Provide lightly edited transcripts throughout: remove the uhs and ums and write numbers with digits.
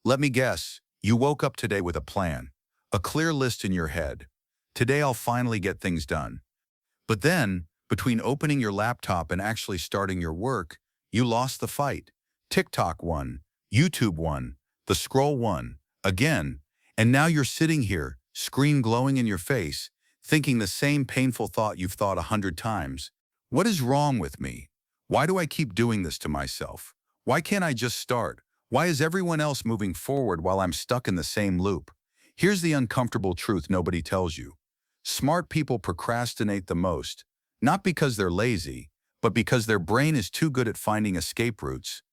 Let me guess, you woke up today with a plan, a clear list in your head. Today I'll finally get things done. But then, between opening your laptop and actually starting your work, you lost the fight. TikTok won, YouTube won, the scroll won, again, and now you're sitting here, screen glowing in your face, thinking the same painful thought you've thought 100 times. What is wrong with me? Why do I keep doing this to myself? Why can't I just start? Why is everyone else moving forward while I'm stuck in the same loop? Here's the uncomfortable truth nobody tells you. Smart people procrastinate the most, not because they're lazy, but because their brain is too good at finding escape routes.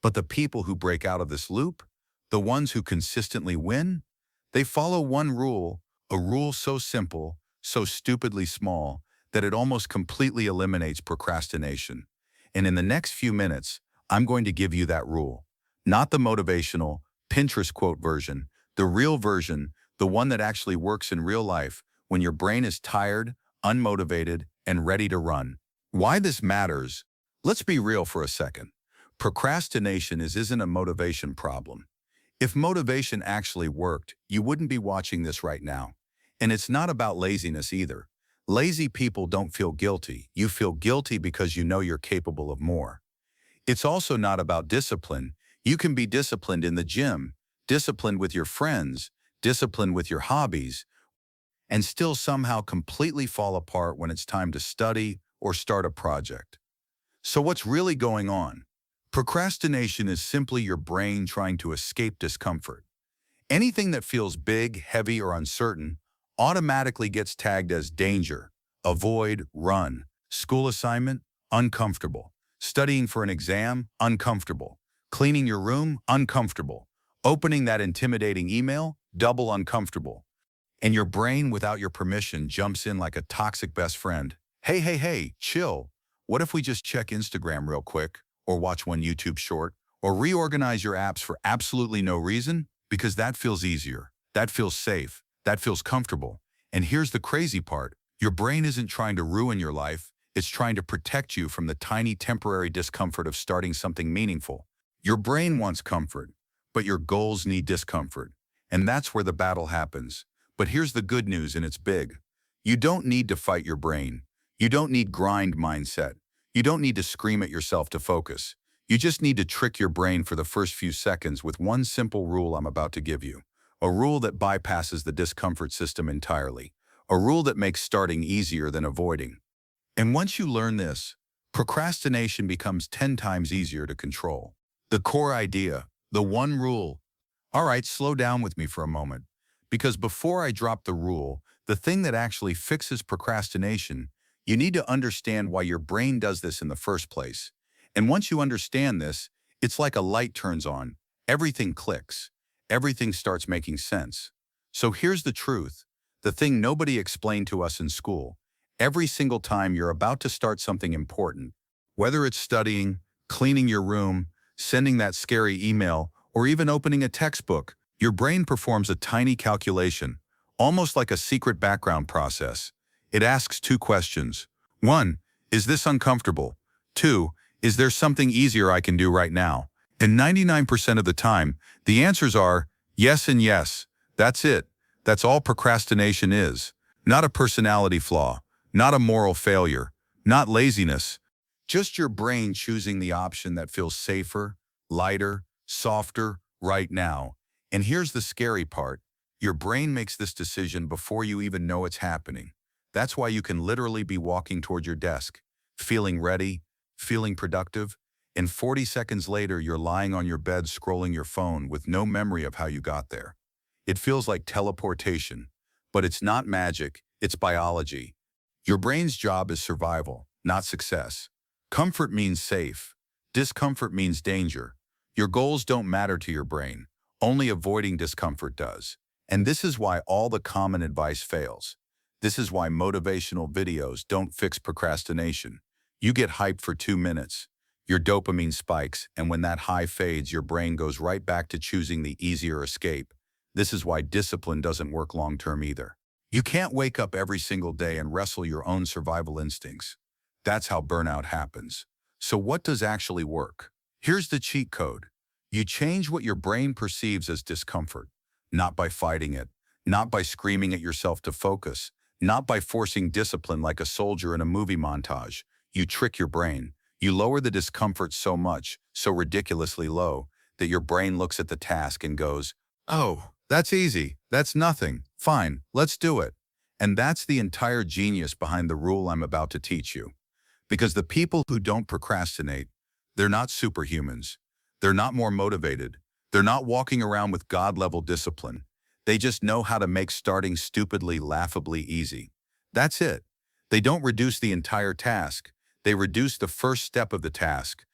But the people who break out of this loop, the ones who consistently win, they follow one rule, a rule so simple, so stupidly small, that it almost completely eliminates procrastination. And in the next few minutes, I'm going to give you that rule. Not the motivational, Pinterest quote version, the real version, the one that actually works in real life when your brain is tired, unmotivated, and ready to run. Why this matters? Let's be real for a second. Procrastination isn't a motivation problem. If motivation actually worked, you wouldn't be watching this right now. And it's not about laziness either. Lazy people don't feel guilty. You feel guilty because you know you're capable of more. It's also not about discipline. You can be disciplined in the gym, disciplined with your friends, disciplined with your hobbies, and still somehow completely fall apart when it's time to study or start a project. So what's really going on? Procrastination is simply your brain trying to escape discomfort. Anything that feels big, heavy, or uncertain automatically gets tagged as danger, avoid, run. School assignment, uncomfortable. Studying for an exam, uncomfortable. Cleaning your room, uncomfortable. Opening that intimidating email, double uncomfortable. And your brain, without your permission, jumps in like a toxic best friend. Hey, chill. What if we just check Instagram real quick, or watch one YouTube short, or reorganize your apps for absolutely no reason? Because that feels easier, that feels safe, that feels comfortable. And here's the crazy part. Your brain isn't trying to ruin your life, it's trying to protect you from the tiny temporary discomfort of starting something meaningful. Your brain wants comfort, but your goals need discomfort. And that's where the battle happens. But here's the good news, and it's big. You don't need to fight your brain. You don't need grind mindset. You don't need to scream at yourself to focus. You just need to trick your brain for the first few seconds with one simple rule I'm about to give you. A rule that bypasses the discomfort system entirely. A rule that makes starting easier than avoiding. And once you learn this, procrastination becomes 10 times easier to control. The core idea, the one rule. All right, slow down with me for a moment. Because before I drop the rule, the thing that actually fixes procrastination, you need to understand why your brain does this in the first place. And once you understand this, it's like a light turns on. Everything clicks. Everything starts making sense. So here's the truth, the thing nobody explained to us in school. Every single time you're about to start something important, whether it's studying, cleaning your room, sending that scary email, or even opening a textbook, your brain performs a tiny calculation, almost like a secret background process. It asks two questions. 1, is this uncomfortable? 2, is there something easier I can do right now? And 99% of the time, the answers are yes and yes. That's it. That's all procrastination is. Not a personality flaw, not a moral failure, not laziness. Just your brain choosing the option that feels safer, lighter, softer, right now. And here's the scary part. Your brain makes this decision before you even know it's happening. That's why you can literally be walking toward your desk, feeling ready, feeling productive, and 40 seconds later you're lying on your bed scrolling your phone with no memory of how you got there. It feels like teleportation, but it's not magic, it's biology. Your brain's job is survival, not success. Comfort means safe. Discomfort means danger. Your goals don't matter to your brain. Only avoiding discomfort does. And this is why all the common advice fails. This is why motivational videos don't fix procrastination. You get hyped for 2 minutes. Your dopamine spikes, and when that high fades, your brain goes right back to choosing the easier escape. This is why discipline doesn't work long-term either. You can't wake up every single day and wrestle your own survival instincts. That's how burnout happens. So what does actually work? Here's the cheat code. You change what your brain perceives as discomfort, not by fighting it, not by screaming at yourself to focus, not by forcing discipline like a soldier in a movie montage. You trick your brain. You lower the discomfort so much, so ridiculously low, that your brain looks at the task and goes, "Oh, that's easy. That's nothing. Fine, let's do it." And that's the entire genius behind the rule I'm about to teach you. Because the people who don't procrastinate, they're not superhumans. They're not more motivated. They're not walking around with God-level discipline. They just know how to make starting stupidly, laughably easy. That's it. They don't reduce the entire task. They reduce the first step of the task.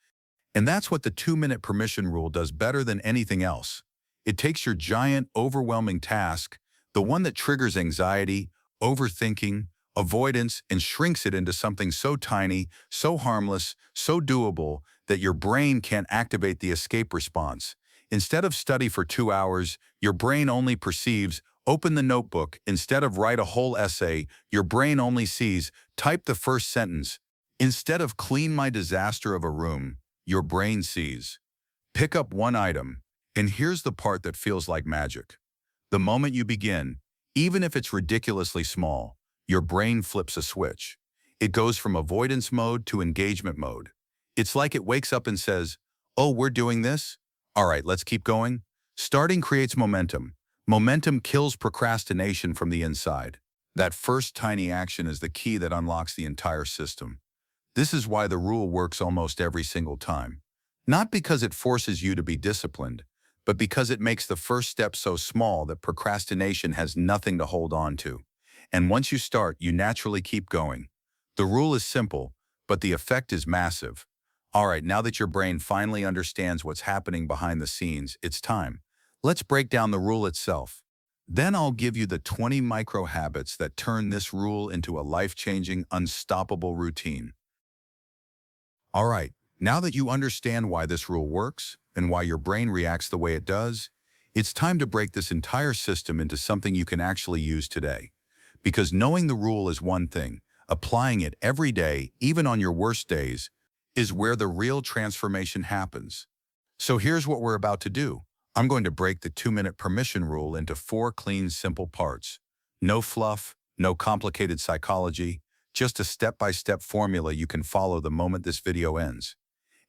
And that's what the 2-minute permission rule does better than anything else. It takes your giant, overwhelming task, the one that triggers anxiety, overthinking, avoidance, and shrinks it into something so tiny, so harmless, so doable that your brain can't activate the escape response. Instead of study for 2 hours, your brain only perceives, open the notebook. Instead of write a whole essay, your brain only sees, type the first sentence. Instead of clean my disaster of a room, your brain sees, pick up one item. And here's the part that feels like magic. The moment you begin, even if it's ridiculously small, your brain flips a switch. It goes from avoidance mode to engagement mode. It's like it wakes up and says, "Oh, we're doing this? All right, let's keep going." Starting creates momentum. Momentum kills procrastination from the inside. That first tiny action is the key that unlocks the entire system. This is why the rule works almost every single time. Not because it forces you to be disciplined, but because it makes the first step so small that procrastination has nothing to hold on to. And once you start, you naturally keep going. The rule is simple, but the effect is massive. All right, now that your brain finally understands what's happening behind the scenes, it's time. Let's break down the rule itself. Then I'll give you the 20 micro habits that turn this rule into a life-changing, unstoppable routine. All right, now that you understand why this rule works and why your brain reacts the way it does, it's time to break this entire system into something you can actually use today. Because knowing the rule is one thing, applying it every day, even on your worst days, is where the real transformation happens. So here's what we're about to do. I'm going to break the 2-minute permission rule into 4 clean, simple parts. No fluff, no complicated psychology, just a step-by-step formula you can follow the moment this video ends.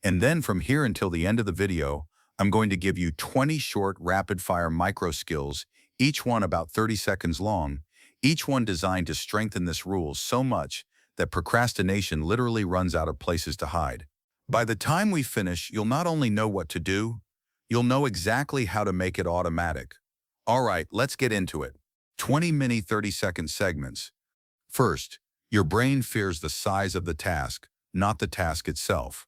And then from here until the end of the video, I'm going to give you 20 short, rapid-fire micro skills, each one about 30 seconds long, each one designed to strengthen this rule so much that procrastination literally runs out of places to hide. By the time we finish, you'll not only know what to do, you'll know exactly how to make it automatic. All right, let's get into it. 20 mini 30-second segments. First, your brain fears the size of the task, not the task itself.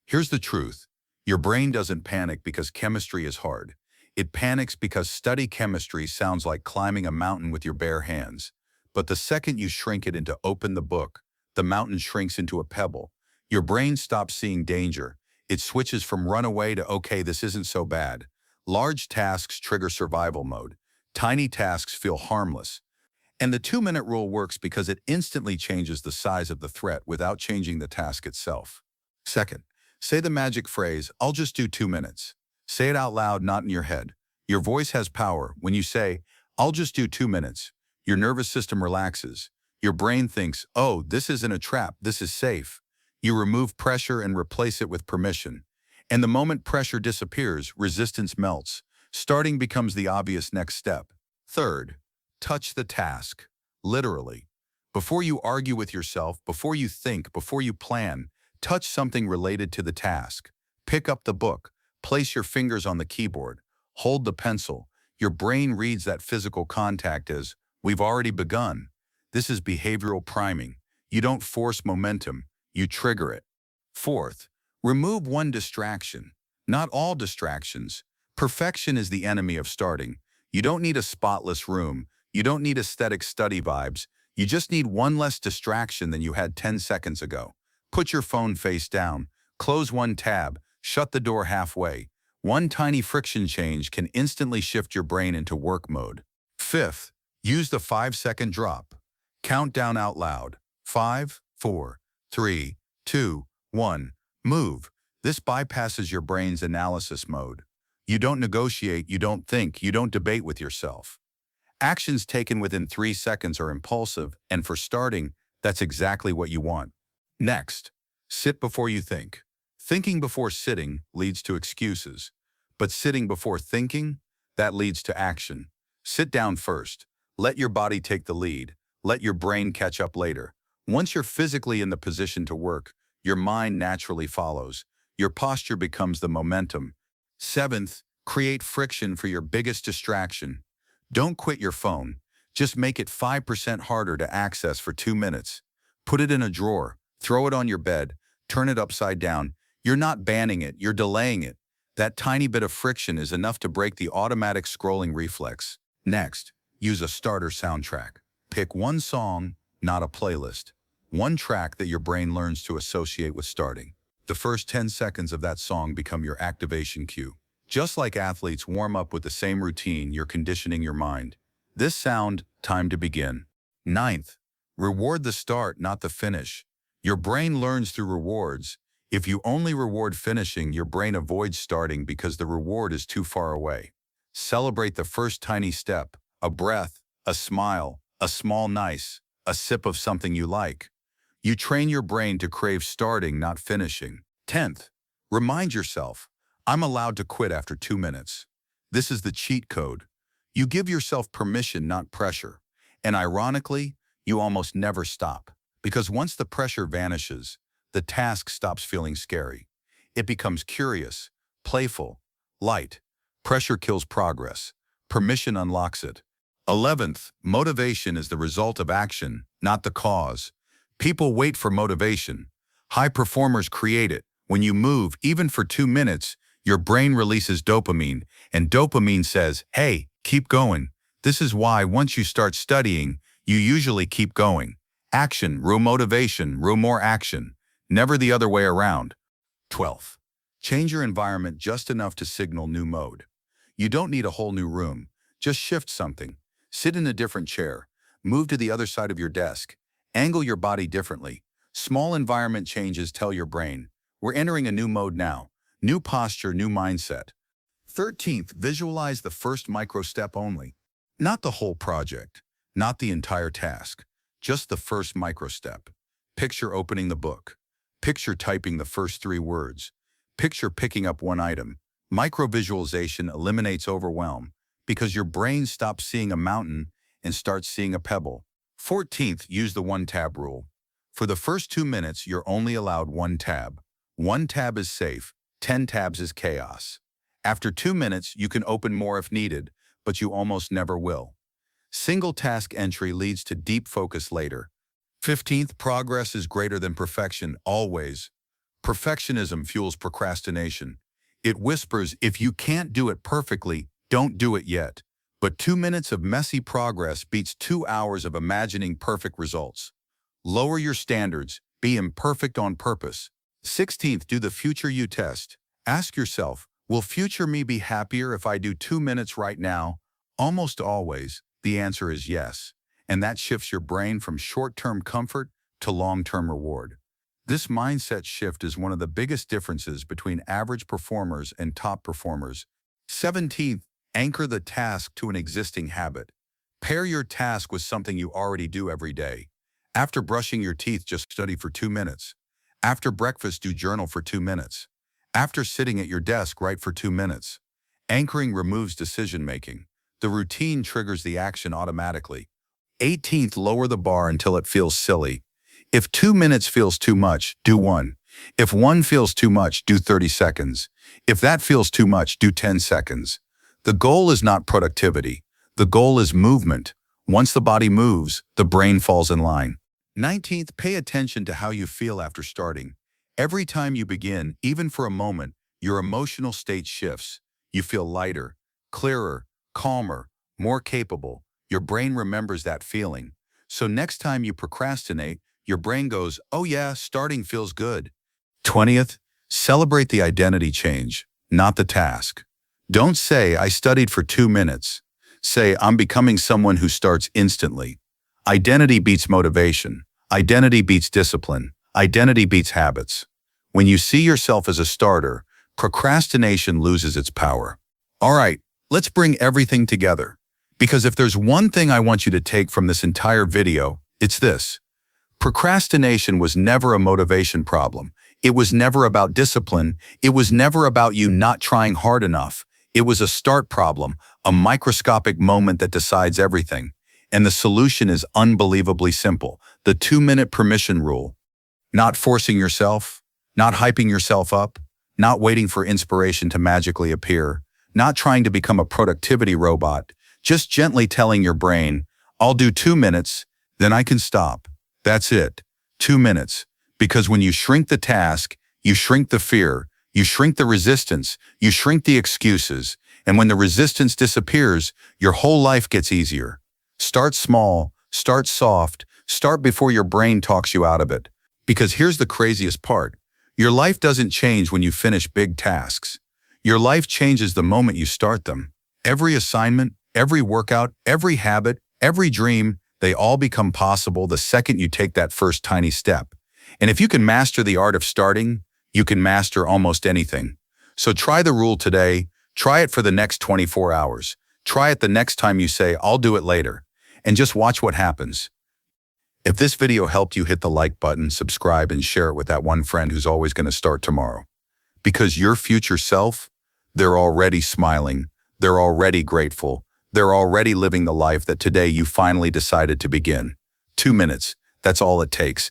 Here's the truth. Your brain doesn't panic because chemistry is hard. It panics because study chemistry sounds like climbing a mountain with your bare hands. But the second you shrink it into open the book, the mountain shrinks into a pebble. Your brain stops seeing danger. It switches from run away to, okay, this isn't so bad. Large tasks trigger survival mode. Tiny tasks feel harmless. And the 2-minute rule works because it instantly changes the size of the threat without changing the task itself. Second, say the magic phrase, "I'll just do 2 minutes." Say it out loud, not in your head. Your voice has power. When you say, "I'll just do 2 minutes," your nervous system relaxes. Your brain thinks, "Oh, this isn't a trap, this is safe." You remove pressure and replace it with permission. And the moment pressure disappears, resistance melts. Starting becomes the obvious next step. Third, touch the task. Literally. Before you argue with yourself, before you think, before you plan, touch something related to the task. Pick up the book. Place your fingers on the keyboard. Hold the pencil. Your brain reads that physical contact as, "We've already begun." This is behavioral priming. You don't force momentum, you trigger it. Fourth, remove one distraction. Not all distractions. Perfection is the enemy of starting. You don't need a spotless room. You don't need aesthetic study vibes. You just need one less distraction than you had 10 seconds ago. Put your phone face down. Close one tab. Shut the door halfway. One tiny friction change can instantly shift your brain into work mode. Fifth, use the 5-second drop. Count down out loud. 5, 4, 3, 2, 1. Move. This bypasses your brain's analysis mode. You don't negotiate, you don't think, you don't debate with yourself. Actions taken within 3 seconds are impulsive, and for starting, that's exactly what you want. Next, sit before you think. Thinking before sitting leads to excuses, but sitting before thinking, that leads to action. Sit down first. Let your body take the lead. Let your brain catch up later. Once you're physically in the position to work, your mind naturally follows. Your posture becomes the momentum. Seventh, create friction for your biggest distraction. Don't quit your phone. Just make it 5% harder to access for 2 minutes. Put it in a drawer. Throw it on your bed. Turn it upside down. You're not banning it, you're delaying it. That tiny bit of friction is enough to break the automatic scrolling reflex. Next, use a starter soundtrack. Pick one song, not a playlist. One track that your brain learns to associate with starting. The first 10 seconds of that song become your activation cue. Just like athletes warm up with the same routine, you're conditioning your mind. This sound, time to begin. Ninth, reward the start, not the finish. Your brain learns through rewards. If you only reward finishing, your brain avoids starting because the reward is too far away. Celebrate the first tiny step, a breath, a smile, a small nice, a sip of something you like. You train your brain to crave starting, not finishing. 10th, remind yourself, I'm allowed to quit after 2 minutes. This is the cheat code. You give yourself permission, not pressure. And ironically, you almost never stop. Because once the pressure vanishes, the task stops feeling scary. It becomes curious, playful, light. Pressure kills progress. Permission unlocks it. 11th, motivation is the result of action, not the cause. People wait for motivation. High performers create it. When you move, even for 2 minutes, your brain releases dopamine, and dopamine says, hey, keep going. This is why once you start studying, you usually keep going. Action, real motivation, real more action. Never the other way around. 12th, change your environment just enough to signal new mode. You don't need a whole new room. Just shift something. Sit in a different chair. Move to the other side of your desk. Angle your body differently. Small environment changes tell your brain, we're entering a new mode now. New posture, new mindset. 13th, visualize the first micro step only. Not the whole project. Not the entire task. Just the first micro step. Picture opening the book. Picture typing the first 3 words. Picture picking up one item. Micro-visualization eliminates overwhelm because your brain stops seeing a mountain and starts seeing a pebble. 14th, use the 1-tab rule. For the first 2 minutes, you're only allowed 1 tab. 1 tab is safe, 10 tabs is chaos. After 2 minutes, you can open more if needed, but you almost never will. Single task entry leads to deep focus later. 15th, progress is greater than perfection, always. Perfectionism fuels procrastination. It whispers, if you can't do it perfectly, don't do it yet. But 2 minutes of messy progress beats 2 hours of imagining perfect results. Lower your standards, be imperfect on purpose. 16th, do the future you test. Ask yourself, will future me be happier if I do 2 minutes right now? Almost always, the answer is yes. And that shifts your brain from short-term comfort to long-term reward. This mindset shift is one of the biggest differences between average performers and top performers. 17th, anchor the task to an existing habit. Pair your task with something you already do every day. After brushing your teeth, just study for 2 minutes. After breakfast, do journal for 2 minutes. After sitting at your desk, write for 2 minutes. Anchoring removes decision-making. The routine triggers the action automatically. 18th, lower the bar until it feels silly. If 2 minutes feels too much, do 1. If 1 feels too much, do 30 seconds. If that feels too much, do 10 seconds. The goal is not productivity. The goal is movement. Once the body moves, the brain falls in line. 19th, pay attention to how you feel after starting. Every time you begin, even for a moment, your emotional state shifts. You feel lighter, clearer, calmer, more capable. Your brain remembers that feeling. So next time you procrastinate, your brain goes, oh yeah, starting feels good. 20th, celebrate the identity change, not the task. Don't say, I studied for 2 minutes. Say, I'm becoming someone who starts instantly. Identity beats motivation. Identity beats discipline. Identity beats habits. When you see yourself as a starter, procrastination loses its power. All right, let's bring everything together. Because if there's one thing I want you to take from this entire video, it's this. Procrastination was never a motivation problem. It was never about discipline. It was never about you not trying hard enough. It was a start problem, a microscopic moment that decides everything. And the solution is unbelievably simple. The 2-minute permission rule. Not forcing yourself, not hyping yourself up, not waiting for inspiration to magically appear, not trying to become a productivity robot, just gently telling your brain, I'll do 2 minutes, then I can stop. That's it. 2 minutes. Because when you shrink the task, you shrink the fear, you shrink the resistance, you shrink the excuses, and when the resistance disappears, your whole life gets easier. Start small, start soft, start before your brain talks you out of it. Because here's the craziest part. Your life doesn't change when you finish big tasks. Your life changes the moment you start them. Every assignment, every workout, every habit, every dream, they all become possible the second you take that first tiny step. And if you can master the art of starting, you can master almost anything. So try the rule today, try it for the next 24 hours. Try it the next time you say, I'll do it later. And just watch what happens. If this video helped you, hit the like button, subscribe, and share it with that one friend who's always going to start tomorrow. Because your future self, they're already smiling, they're already grateful, they're already living the life that today you finally decided to begin. 2 minutes, that's all it takes.